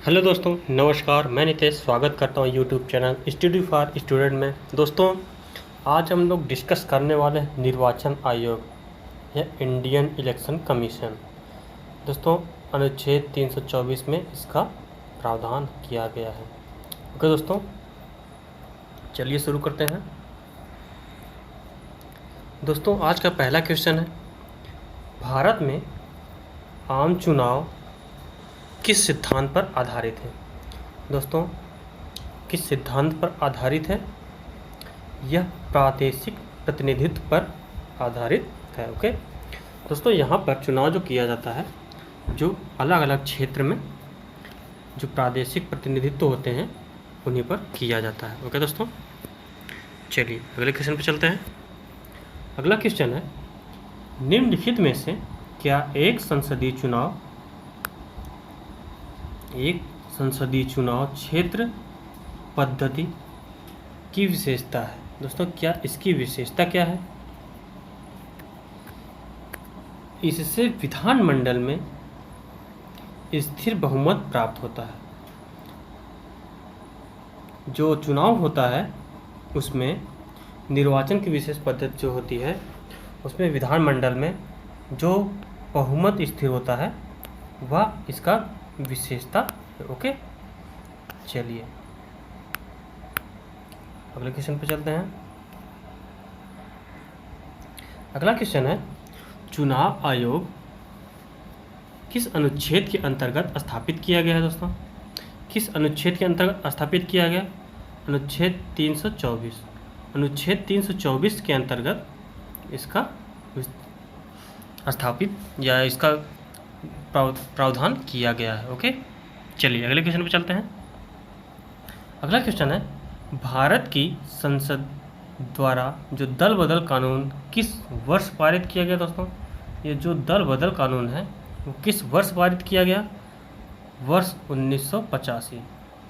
Hello दोस्तों, नमस्कार। मैं नितेश स्वागत करता हूँ YouTube channel study for student में। दोस्तों, आज हम लोग डिस्कस करने वाले हैं निर्वाचन आयोग या इंडियन इलेक्शन कमीशन। दोस्तों, अनुच्छेद 324 में इसका प्रावधान किया गया है। ओके दोस्तों, चलिए शुरू करते हैं। दोस्तों, आज का पहला क्वेश्चन है, भारत में आम चुनाव किस सिद्धांत पर आधारित है? दोस्तों, किस सिद्धांत पर आधारित है? यह प्रादेशिक प्रतिनिधित्व पर आधारित है। ओके दोस्तों, यहाँ पर चुनाव जो किया जाता है, जो अलग अलग क्षेत्र में जो प्रादेशिक प्रतिनिधित्व होते हैं उन्हीं पर किया जाता है। ओके दोस्तों, चलिए अगले क्वेश्चन पर चलते हैं। अगला क्वेश्चन है, निम्नलिखित में से क्या एक संसदीय चुनाव क्षेत्र पद्धति की विशेषता है? दोस्तों, क्या इसकी विशेषता क्या है? इससे विधानमंडल में स्थिर बहुमत प्राप्त होता है। जो चुनाव होता है उसमें निर्वाचन की विशेष पद्धति जो होती है, उसमें विधानमंडल में जो बहुमत स्थिर होता है वह इसका विशेषता है। ओके, चलिए अगले क्वेश्चन पे चलते हैं। अगला क्वेश्चन है, चुनाव आयोग किस अनुच्छेद के अंतर्गत स्थापित किया गया है? दोस्तों, किस अनुच्छेद के अंतर्गत स्थापित किया गया? अनुच्छेद 324। अनुच्छेद 324 के अंतर्गत इसका स्थापित या इसका प्रावधान किया गया है। ओके, चलिए अगले क्वेश्चन पे चलते हैं। अगला क्वेश्चन है, भारत की संसद द्वारा जो दल बदल कानून किस वर्ष पारित किया गया? दोस्तों, ये जो दल बदल कानून है वो किस वर्ष पारित किया गया? वर्ष 1985।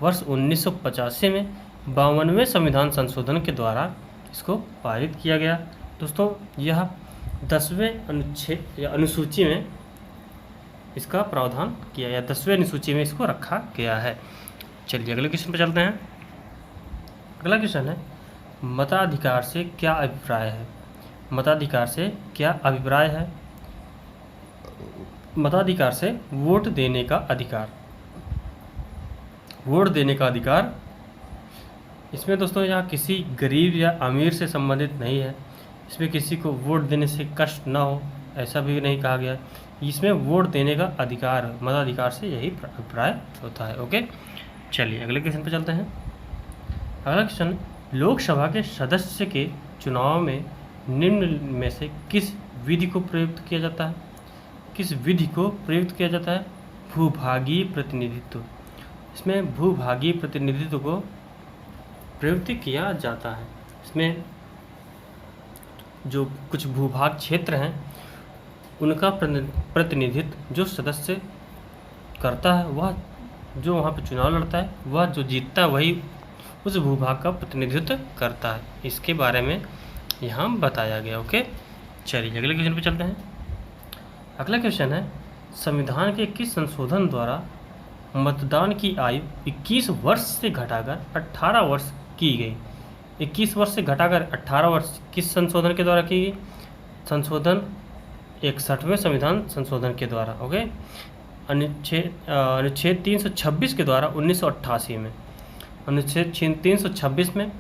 वर्ष 1985 में 52वें संविधान संशोधन के द्वारा इसको पारित किया गया। दोस्तों, यह 10वें अनुच्छेद या अनुसूची में इसका प्रावधान किया गया, 10वें अनुसूची में इसको रखा गया है। चलिए अगले क्वेश्चन पर चलते हैं। अगला क्वेश्चन है, मताधिकार से क्या अभिप्राय है? मताधिकार से क्या अभिप्राय है? मताधिकार से वोट देने का अधिकार। वोट देने का अधिकार, इसमें दोस्तों यहाँ किसी गरीब या अमीर से संबंधित नहीं है। इसमें किसी को वोट देने से कष्ट ना हो ऐसा भी नहीं कहा गया। इसमें वोट देने का अधिकार, मताधिकार से यही अभिप्राय होता है। ओके, चलिए अगले क्वेश्चन पर चलते हैं। अगला क्वेश्चन, लोकसभा के सदस्य के चुनाव में निम्न में से किस विधि को प्रयुक्त किया जाता है? किस विधि को प्रयुक्त किया जाता है? भूभागीय प्रतिनिधित्व। इसमें भूभागीय प्रतिनिधित्व को प्रयुक्त किया जाता है। इसमें जो कुछ भूभाग क्षेत्र हैं उनका प्रतिनिधित्व जो सदस्य करता है, वह जो वहाँ पर चुनाव लड़ता है, वह जो जीतता है वही उस भूभाग का प्रतिनिधित्व करता है। इसके बारे में यहाँ बताया गया। ओके, चलिए अगले क्वेश्चन पे चलते हैं। अगला क्वेश्चन है, संविधान के किस संशोधन द्वारा मतदान की आयु 21 वर्ष से घटाकर 18 वर्ष की गई? 21 वर्ष से घटाकर 18 वर्ष किस संशोधन के द्वारा की गई? संशोधन 61वें संविधान संशोधन के द्वारा। ओके, अनुच्छेद 326 के द्वारा 1988 में, अनुच्छेद 326 में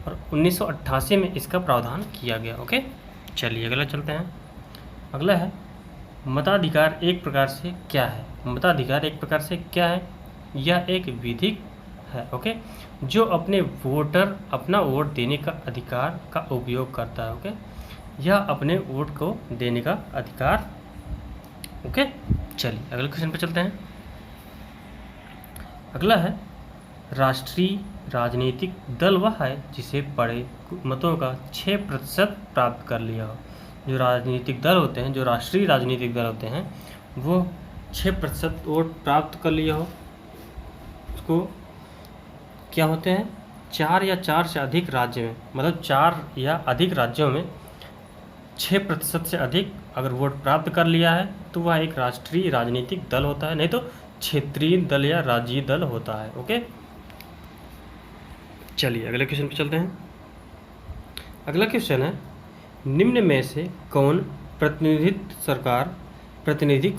और 1988 में इसका प्रावधान किया गया। ओके, चलिए अगला चलते हैं। अगला है, मताधिकार एक प्रकार से क्या है? मताधिकार एक प्रकार से क्या है? यह एक विधिक है। ओके, जो अपना वोट देने का अधिकार का उपयोग करता है। ओके, यह अपने वोट को देने का अधिकार। ओके, चलिए अगले क्वेश्चन पर चलते हैं। अगला है, राष्ट्रीय राजनीतिक दल वह है जिसे पड़े मतों का 6% प्राप्त कर लिया हो। जो राजनीतिक दल होते हैं, जो राष्ट्रीय राजनीतिक दल होते हैं, वो 6% वोट प्राप्त कर लिया हो, उसको क्या होते हैं? 4 या 4 से अधिक राज्य में, मतलब 4 या अधिक राज्यों में 6% से अधिक अगर वोट प्राप्त कर लिया है तो वह एक राष्ट्रीय राजनीतिक दल होता है। नहीं तो क्षेत्रीय दल या राज्यीय दल होता है। ओके, चलिए अगले क्वेश्चन पे चलते हैं। अगला क्वेश्चन है, निम्न में से कौन प्रातिनिधिक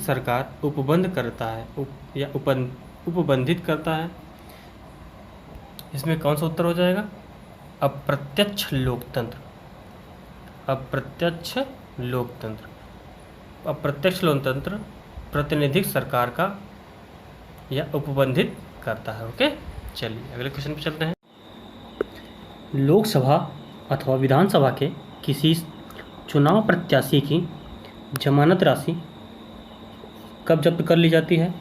सरकार उपबंध करता है या उपबंधित करता है? इसमें कौन सा उत्तर हो जाएगा? अप्रत्यक्ष लोकतंत्र। अप्रत्यक्ष लोकतंत्र प्रातिनिधिक सरकार का या उपबंधित करता है। ओके, चलिए अगले क्वेश्चन पे चलते हैं। लोकसभा अथवा विधानसभा के किसी चुनाव प्रत्याशी की जमानत राशि कब जब्त कर ली जाती है?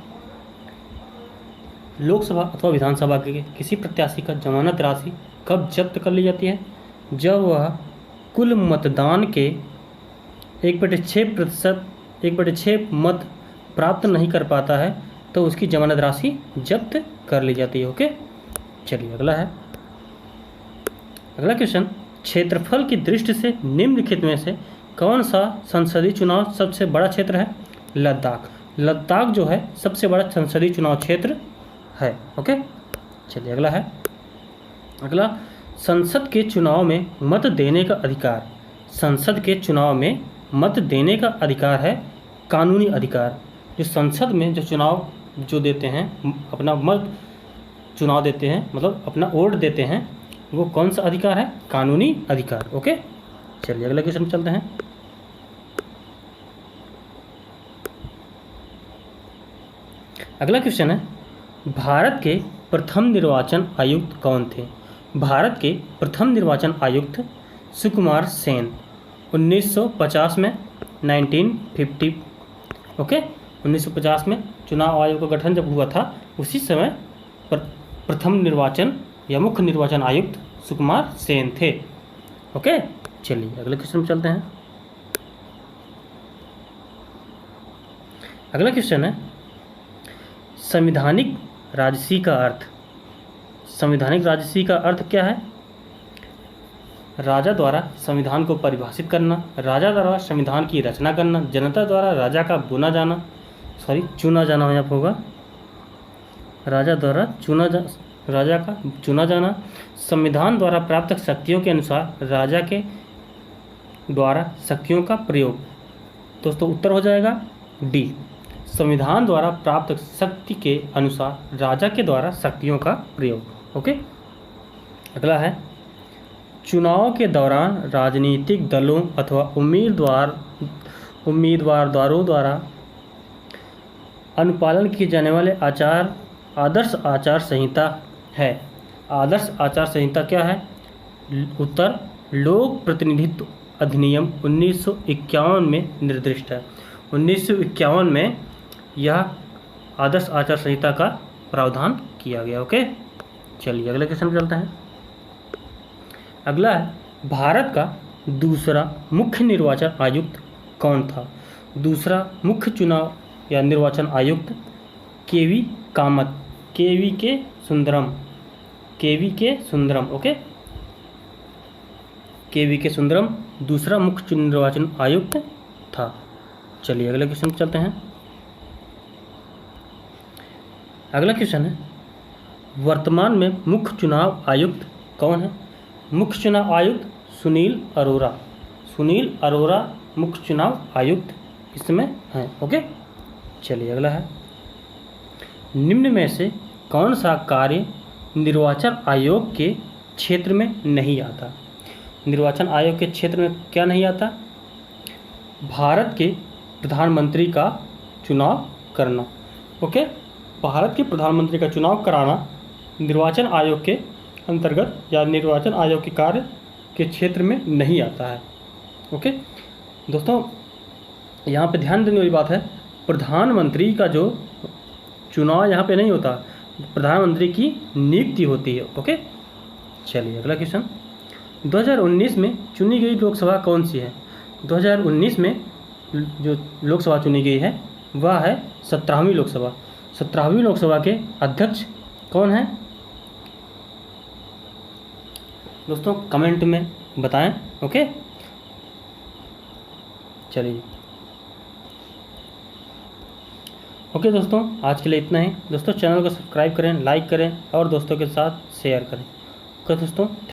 लोकसभा अथवा विधानसभा के किसी प्रत्याशी का जमानत राशि कब जब्त कर ली जाती है? जब वह कुल मतदान के 1/6 मत प्राप्त नहीं कर पाता है तो उसकी जमानत राशि जब्त कर ली जाती है। ओके, चलिए अगला क्वेश्चन, क्षेत्रफल की दृष्टि से निम्नलिखित में से कौन सा संसदीय चुनाव सबसे बड़ा क्षेत्र है? लद्दाख जो है सबसे बड़ा संसदीय चुनाव क्षेत्र है। ओके, चलिए अगला संसद के चुनाव में मत देने का अधिकार। संसद के चुनाव में मत देने का अधिकार है कानूनी अधिकार। जो संसद में जो चुनाव जो देते हैं, अपना मत चुनाव देते हैं, मतलब अपना वोट देते हैं, वो कौन सा अधिकार है? कानूनी अधिकार। ओके, चलिए अगला क्वेश्चन चलते हैं। अगला क्वेश्चन है, भारत के प्रथम निर्वाचन आयुक्त कौन थे? भारत के प्रथम निर्वाचन आयुक्त सुकुमार सेन 1950 में 1950। ओके, 1950 में चुनाव आयोग का गठन जब हुआ था उसी समय प्रथम निर्वाचन या मुख्य निर्वाचन आयुक्त सुकुमार सेन थे। ओके, चलिए अगले क्वेश्चन में चलते हैं। अगला क्वेश्चन है, संवैधानिक राजसी का अर्थ। संवैधानिक राजसी का अर्थ क्या है? राजा द्वारा संविधान को परिभाषित करना, राजा द्वारा संविधान की रचना करना, जनता द्वारा राजा का चुना जाना यहाँ होगा, राजा द्वारा राजा का चुना जाना, संविधान द्वारा प्राप्त शक्तियों के अनुसार राजा के द्वारा शक्तियों का प्रयोग। दोस्तों उत्तर हो जाएगा डी, संविधान द्वारा प्राप्त शक्ति के अनुसार राजा के द्वारा शक्तियों का प्रयोग। ओके, अगला है, चुनाव के दौरान राजनीतिक दलों अथवा उम्मीदवारों द्वारा अनुपालन किए जाने वाले आदर्श आचार संहिता है। आदर्श आचार संहिता क्या है? उत्तर लोक प्रतिनिधित्व अधिनियम 1951 में निर्दिष्ट है। 1951 में यह आदर्श आचार संहिता का प्रावधान किया गया। ओके, चलिए अगले क्वेश्चन पर चलते हैं। अगला है, भारत का दूसरा मुख्य निर्वाचन आयुक्त कौन था? दूसरा मुख्य चुनाव या निर्वाचन आयुक्त केवी कामत, केवी के सुंदरम। ओके, केवी के सुंदरम दूसरा मुख्य निर्वाचन आयुक्त था। चलिए अगले क्वेश्चन पर चलते हैं। अगला क्वेश्चन है, वर्तमान में मुख्य चुनाव आयुक्त कौन है? मुख्य चुनाव आयुक्त सुनील अरोरा मुख्य चुनाव आयुक्त इस समय हैं। ओके, चलिए अगला है, निम्न में से कौन सा कार्य निर्वाचन आयोग के क्षेत्र में नहीं आता? निर्वाचन आयोग के क्षेत्र में क्या नहीं आता? भारत के प्रधानमंत्री का चुनाव करना। ओके, भारत के प्रधानमंत्री का चुनाव कराना निर्वाचन आयोग के अंतर्गत या निर्वाचन आयोग के कार्य के क्षेत्र में नहीं आता है। ओके दोस्तों, यहाँ पे ध्यान देने वाली बात है, प्रधानमंत्री का जो चुनाव यहाँ पे नहीं होता, प्रधानमंत्री की नियुक्ति होती है। ओके, चलिए अगला क्वेश्चन, 2019 में चुनी गई लोकसभा कौन सी है? 2019 में जो लोकसभा चुनी गई है वह है 17वीं लोकसभा। 17वीं लोकसभा के अध्यक्ष कौन हैं दोस्तों? कमेंट में बताएं। ओके, चलिए ओके दोस्तों, आज के लिए इतना ही। दोस्तों चैनल को सब्सक्राइब करें, लाइक करें और दोस्तों के साथ शेयर करें। ओके दोस्तों।